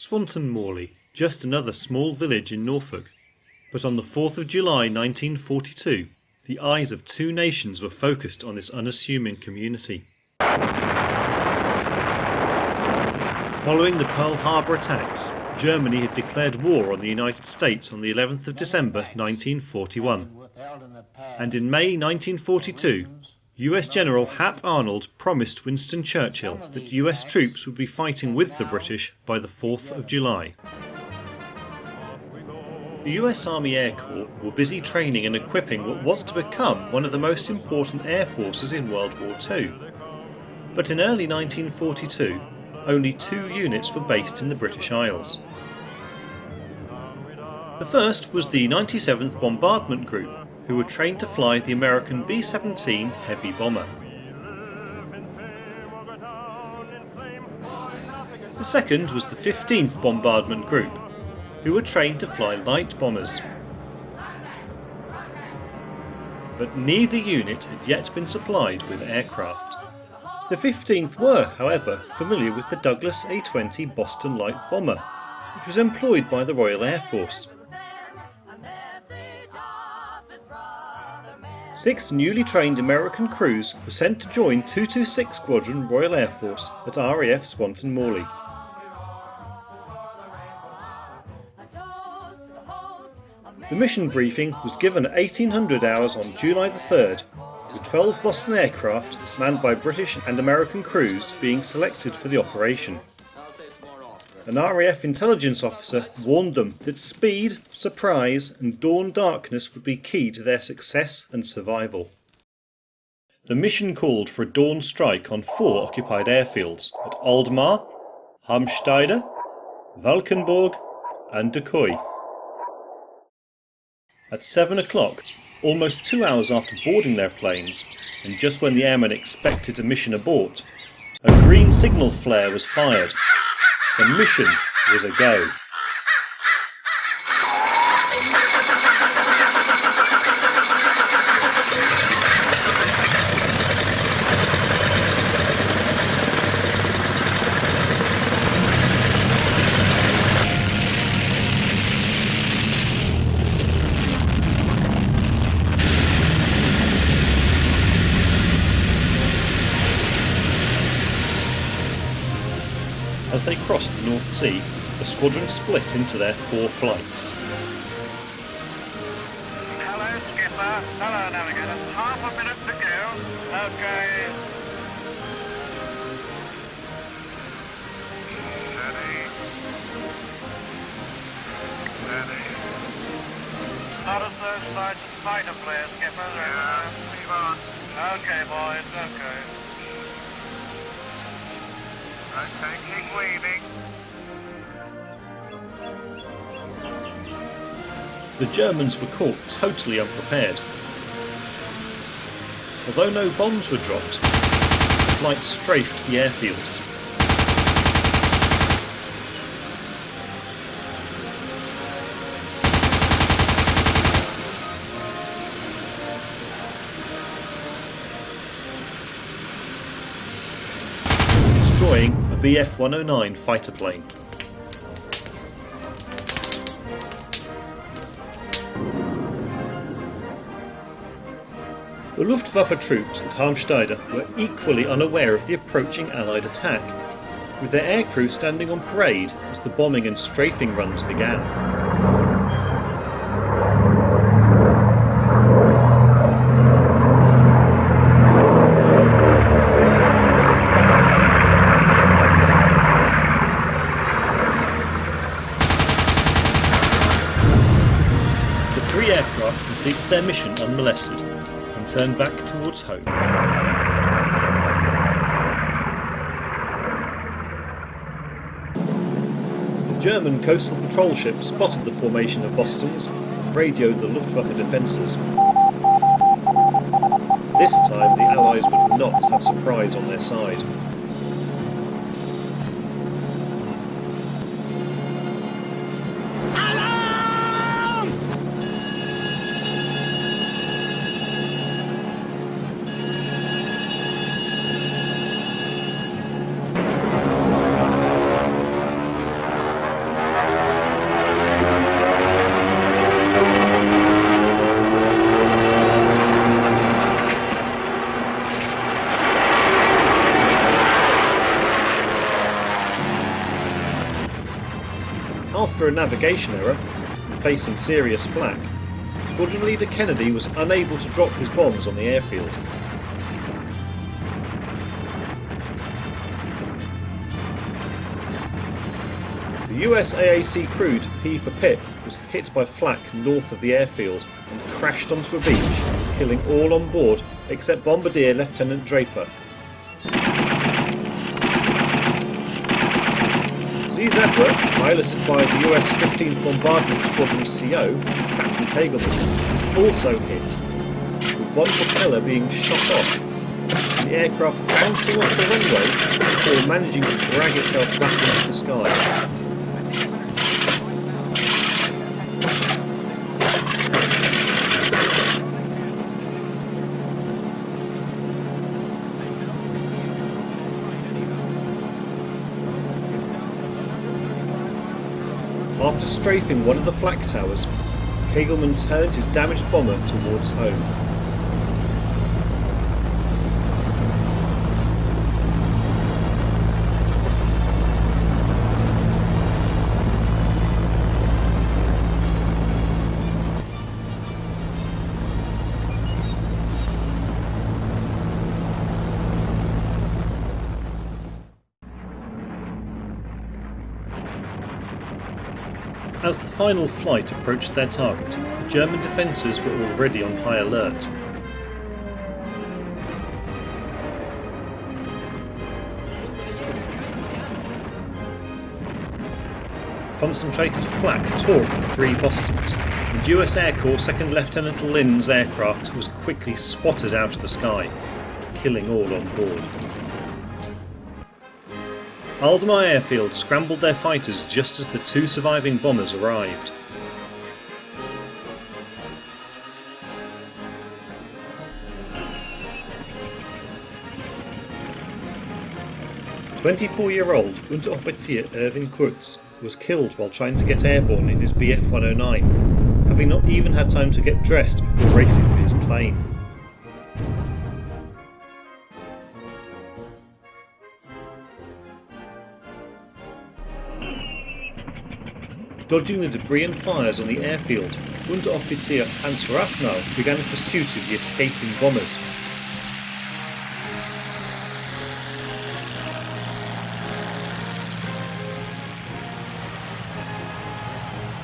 Swanton Morley, just another small village in Norfolk. But on the 4th of July 1942, the eyes of two nations were focused on this unassuming community. Following the Pearl Harbor attacks, Germany had declared war on the United States on the 11th of December 1941. And in May 1942, US General Hap Arnold promised Winston Churchill that US troops would be fighting with the British by the 4th of July. The US Army Air Corps were busy training and equipping what was to become one of the most important air forces in World War II. But in early 1942, only 2 units were based in the British Isles. The first was the 97th Bombardment Group, who were trained to fly the American B-17 heavy bomber. The second was the 15th Bombardment Group, who were trained to fly light bombers. But neither unit had yet been supplied with aircraft. The 15th were, however, familiar with the Douglas A-20 Boston Light Bomber, which was employed by the Royal Air Force. 6 newly trained American crews were sent to join 226 Squadron Royal Air Force at RAF Swanton Morley. The mission briefing was given at 1800 hours on July the 3rd, with 12 Boston aircraft manned by British and American crews being selected for the operation. An RAF intelligence officer warned them that speed, surprise and dawn darkness would be key to their success and survival. The mission called for a dawn strike on 4 occupied airfields at Aldmar, Harmsteide, Valkenburg and Decoy. At 7 o'clock, almost 2 hours after boarding their planes, and just when the airmen expected a mission abort, a green signal flare was fired. The mission was a go. As they crossed the North Sea, the squadron split into their 4 flights. Hello, Skipper. Hello, Navigator. Half a minute to go. Okay. Steady. Steady. Not as those flights of fighter players, Skipper. Yeah, leave on. Okay, boys, okay. Okay, keep weaving. The Germans were caught totally unprepared. Although no bombs were dropped, the flight strafed the airfield. Destroying a Bf-109 fighter plane. The Luftwaffe troops at Harmsteide were equally unaware of the approaching Allied attack, with their aircrew standing on parade as the bombing and strafing runs began. The 3 aircraft completed their mission unmolested and turned back towards home. A German coastal patrol ship spotted the formation of Bostons and radioed the Luftwaffe defences. This time the Allies would not have surprise on their side. After a navigation error, and facing serious flak, Squadron Leader Kennedy was unable to drop his bombs on the airfield. The USAAC crude P for Pip was hit by flak north of the airfield and crashed onto a beach, killing all on board except Bombardier Lieutenant Draper. Z-Zebra, piloted by the US 15th Bombardment Squadron CO, Captain Kegelman, was also hit, with one propeller being shot off, and the aircraft bouncing off the runway before managing to drag itself back into the sky. After strafing one of the flak towers, Kegelman turned his damaged bomber towards home. As the final flight approached their target, the German defences were already on high alert. Concentrated flak tore at 3 Bostons, and US Air Corps 2nd Lieutenant Lynn's aircraft was quickly spotted out of the sky, killing all on board. Aldemar Airfield scrambled their fighters just as the 2 surviving bombers arrived. "24-year-old Unteroffizier Irving Kurtz was killed while trying to get airborne in his Bf-109, having not even had time to get dressed before racing for his plane. Dodging the debris and fires on the airfield, Unteroffizier Hans Rafnau began a pursuit of the escaping bombers.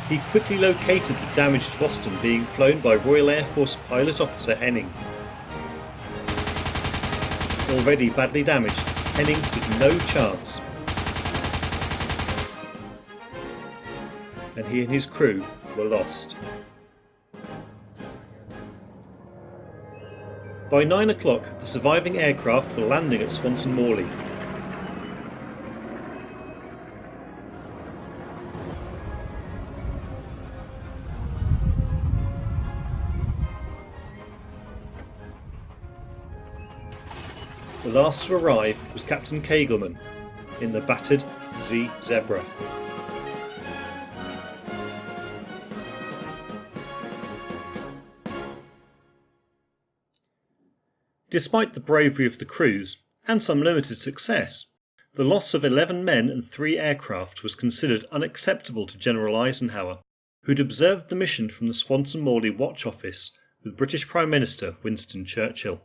He quickly located the damaged Boston being flown by Royal Air Force Pilot Officer Henning. Already badly damaged, Henning stood no chance, and he and his crew were lost. By 9 o'clock, the surviving aircraft were landing at Swanson Morley. The last to arrive was Captain Kegelman in the battered Z-Zebra. Despite the bravery of the crews, and some limited success, the loss of 11 men and 3 aircraft was considered unacceptable to General Eisenhower, who'd observed the mission from the Swanson Morley Watch Office with British Prime Minister Winston Churchill.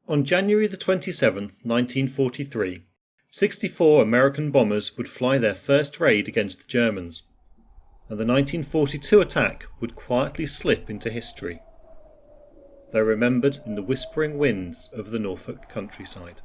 On January the 27th, 1943, 64 American bombers would fly their first raid against the Germans, and the 1942 attack would quietly slip into history, though remembered in the whispering winds of the Norfolk countryside.